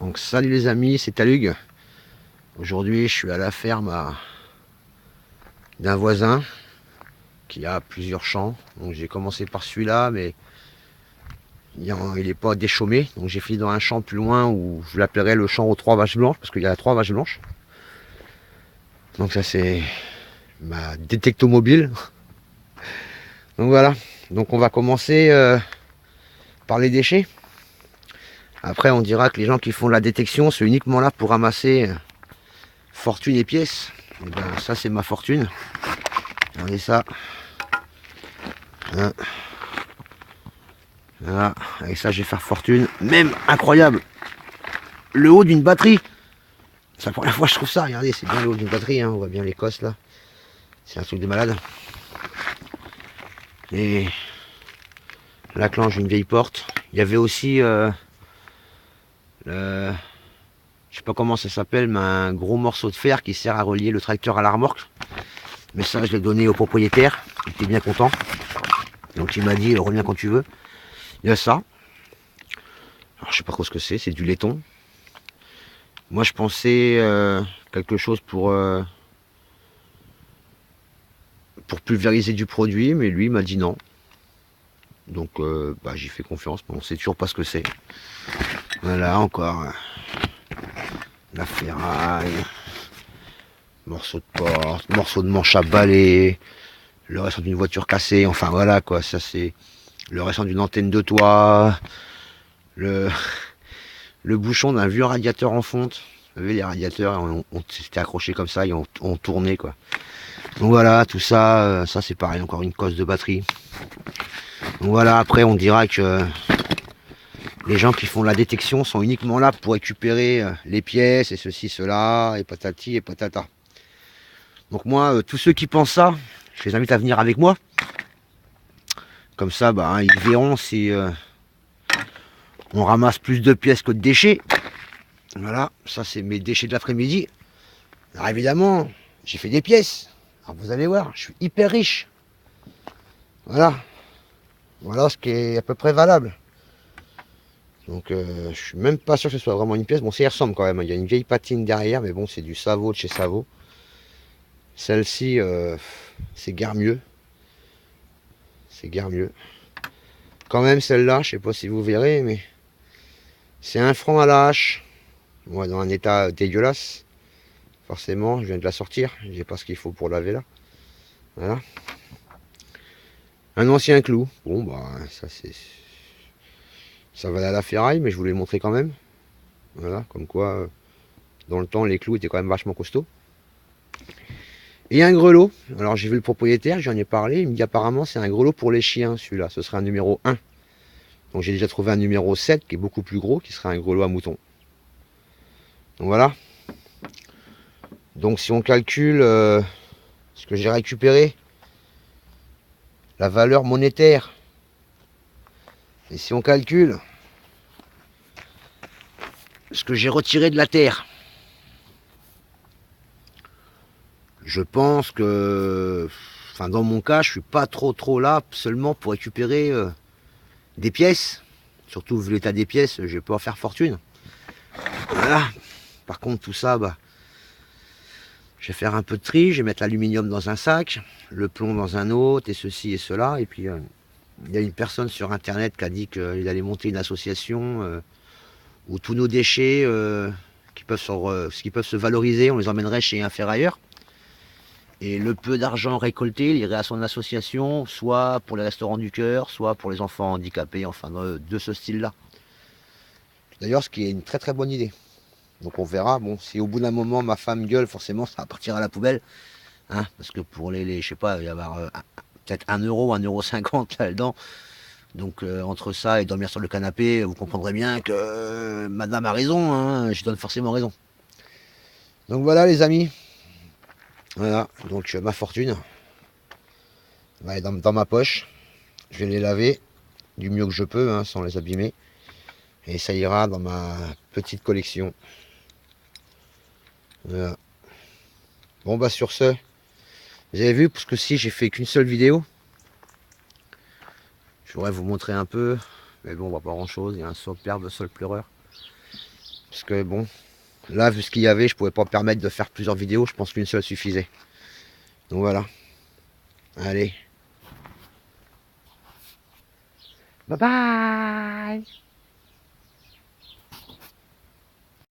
Donc salut les amis, c'est Talug. Aujourd'hui je suis à la ferme d'un voisin qui a plusieurs champs. Donc j'ai commencé par celui-là, mais il n'est pas déchaumé. Donc j'ai fini dans un champ plus loin où je l'appellerai le champ aux 3 vaches blanches, parce qu'il y a 3 vaches blanches. Donc ça c'est ma détectomobile. Donc voilà, donc on va commencer par les déchets. Après on dira que les gens qui font la détection, c'est uniquement là pour ramasser fortune et pièces. Et ben, ça c'est ma fortune. Regardez ça. Hein. Voilà, avec ça je vais faire fortune. Même incroyable, le haut d'une batterie. C'est la première fois que je trouve ça. Regardez, c'est bien le haut d'une batterie. Hein. On voit bien l'Écosse là. C'est un truc de malade. Et la clenche d'une vieille porte. Il y avait aussi je sais pas comment ça s'appelle, mais un gros morceau de fer qui sert à relier le tracteur à la remorque. Mais ça, je l'ai donné au propriétaire. Il était bien content. Donc il m'a dit reviens quand tu veux. Il y a ça. Alors je sais pas trop ce que c'est du laiton. Moi je pensais quelque chose pour pulvériser du produit, mais lui il m'a dit non. Donc j'y fais confiance, mais on sait toujours pas ce que c'est. Voilà, encore la ferraille, morceau de porte, morceau de manche à balai, le restant d'une voiture cassée, enfin voilà quoi, ça c'est le restant d'une antenne de toit, le bouchon d'un vieux radiateur en fonte. Vous savez, les radiateurs, on s'était accroché comme ça et on tournait quoi. Donc voilà, tout ça, ça c'est pareil, encore une cosse de batterie. Donc voilà, après on dira que les gens qui font la détection sont uniquement là pour récupérer les pièces et ceci, cela, et patati et patata. Donc moi, tous ceux qui pensent ça, je les invite à venir avec moi. Comme ça, ils verront si on ramasse plus de pièces que de déchets. Voilà, ça c'est mes déchets de l'après-midi. Alors évidemment, j'ai fait des pièces. Alors vous allez voir, je suis hyper riche. Voilà. Voilà ce qui est à peu près valable. Donc je suis même pas sûr que ce soit vraiment une pièce. Bon, ça y ressemble quand même. Il y a une vieille patine derrière, mais bon, c'est du Savo de chez Savo. Celle-ci, c'est guère mieux. C'est guère mieux. Quand même, celle-là, je sais pas si vous verrez, mais c'est 1 franc à la hache. Moi, dans un état dégueulasse. Forcément, je viens de la sortir. J'ai pas ce qu'il faut pour laver là. Voilà. Un ancien clou. Bon, ça c'est... Ça va à la ferraille, mais je vous l'ai montré quand même. Voilà, comme quoi, dans le temps, les clous étaient quand même vachement costauds. Et un grelot. Alors j'ai vu le propriétaire, j'en ai parlé. Il me dit apparemment c'est un grelot pour les chiens, celui-là. Ce serait un numéro 1. Donc j'ai déjà trouvé un numéro 7 qui est beaucoup plus gros, qui serait un grelot à mouton. Donc voilà. Donc si on calcule ce que j'ai récupéré, la valeur monétaire, et si on calcule ce que j'ai retiré de la terre, je pense que, enfin dans mon cas, je suis pas trop là seulement pour récupérer des pièces. Surtout vu l'état des pièces, je vais pas en faire fortune. Voilà. Par contre tout ça, je vais faire un peu de tri, je vais mettre l'aluminium dans un sac, le plomb dans un autre, et ceci et cela. Et puis il y a une personne sur internet qui a dit qu'il allait monter une association où tous nos déchets qui peuvent se valoriser, on les emmènerait chez un ferrailleur. Et le peu d'argent récolté, il irait à son association, soit pour les restaurants du cœur, soit pour les enfants handicapés, enfin de ce style-là. D'ailleurs, ce qui est une très bonne idée. Donc on verra, bon, si au bout d'un moment ma femme gueule, forcément ça va partir à la poubelle. Hein, parce que pour je sais pas, il va y avoir peut-être 1 euro, 1,50 € là-dedans. Donc entre ça et dormir sur le canapé, vous comprendrez bien que madame a raison, hein, je donne forcément raison. Donc voilà les amis. Voilà, donc ma fortune va être dans ma poche. Je vais les laver du mieux que je peux, hein, sans les abîmer. Et ça ira dans ma petite collection. Voilà. Bon sur ce, vous avez vu, parce que si j'ai fait qu'une seule vidéo, je voudrais vous montrer un peu, mais bon on voit pas grand chose, il y a un superbe sol pleureur. Parce que bon, là, vu ce qu'il y avait, je pouvais pas me permettre de faire plusieurs vidéos. Je pense qu'une seule suffisait. Donc voilà. Allez. Bye bye.